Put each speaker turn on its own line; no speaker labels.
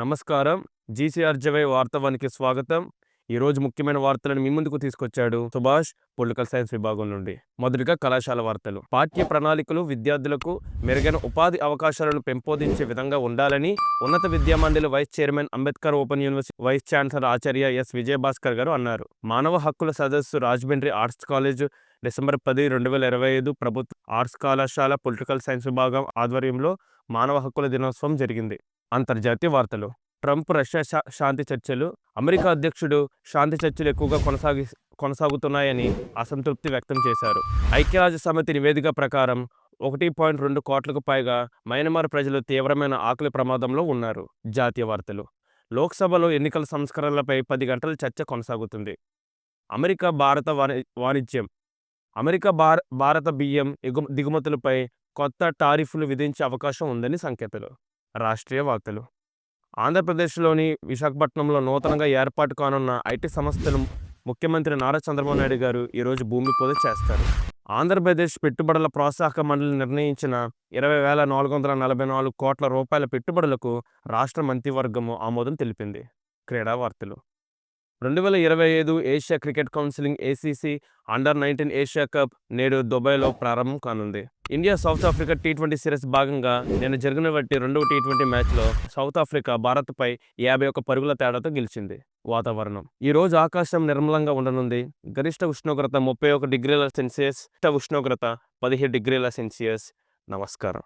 నమస్కారం. జీసీఆర్జీవై వార్తావానికి స్వాగతం. ఈరోజు ముఖ్యమైన వార్తలను మీ ముందుకు తీసుకొచ్చాడు సుభాష్, పొలిటికల్ సైన్స్ విభాగం నుండి. మొదటిగా కళాశాల వార్తలు. పాఠ్య ప్రణాళికలు విద్యార్థులకు మెరుగైన ఉపాధి అవకాశాలను పెంపొందించే విధంగా ఉండాలని ఉన్నత విద్యామండలి vice chairman, Ambedkar open university vice chancellor ఆచార్య ఎస్. విజయభాస్కర్ గారు అన్నారు. మానవ హక్కుల సదస్సు రాజమండ్రి ఆర్ట్స్ కాలేజ్ డిసెంబర్ 10, 2025 ప్రభుత్వ ఆర్ట్స్ కళాశాల పొలిటికల్ సైన్స్ విభాగం ఆధ్వర్యంలో మానవ హక్కుల దినోత్సవం జరిగింది. అంతర్జాతీయ వార్తలు. ట్రంప్ రష్యా శాంతి చర్చలు. అమెరికా అధ్యక్షుడు శాంతి చర్చలు ఎక్కువగా కొనసాగుతున్నాయని అసంతృప్తి వ్యక్తం చేశారు. ఐక్యరాజ్యసమితి నివేదిక ప్రకారం 1.2 కోట్లకు పైగా మయన్మార్ ప్రజలు తీవ్రమైన ఆకలి ప్రమాదంలో ఉన్నారు. జాతీయ వార్తలు. లోక్సభలో ఎన్నికల సంస్కరణలపై 10 గంటల చర్చ కొనసాగుతుంది. అమెరికా భారత వాణిజ్యం. అమెరికా భారత బియ్యం దిగుమతులపై కొత్త టారిఫ్లు విధించే అవకాశం ఉందని సంకేతాలు. రాష్ట్రీయ వార్తలు. ఆంధ్రప్రదేశ్లోని విశాఖపట్నంలో నూతనంగా ఏర్పాటు కానున్న ఐటీ సంస్థను ముఖ్యమంత్రి నారా చంద్రబాబు నాయుడు గారు ఈరోజు భూమి పూజ చేస్తారు. ఆంధ్రప్రదేశ్ పెట్టుబడుల ప్రోత్సాహక మండలి నిర్ణయించిన 20,444 కోట్ల రూపాయల పెట్టుబడులకు రాష్ట్ర మంత్రివర్గము ఆమోదం తెలిపింది. క్రీడా వార్తలు. 2025 Asia cricket council ACC under-19 Asia cup నేడు దుబాయ్లో ప్రారంభం కానుంది. India south Africa T20 series భాగంగా నిన్న జరిగిన రెండవ టీ20 మ్యాచ్లో సౌత్ ఆఫ్రికా భారత్పై 51 పరుగుల తేడాతో గెలిచింది. వాతావరణం. ఈ రోజు ఆకాశం నిర్మలంగా ఉండనుంది. గరిష్ట ఉష్ణోగ్రత 31 డిగ్రీల సెల్సియస్, ఉష్ణోగ్రత 17 డిగ్రీల సెల్సియస్. నమస్కారం.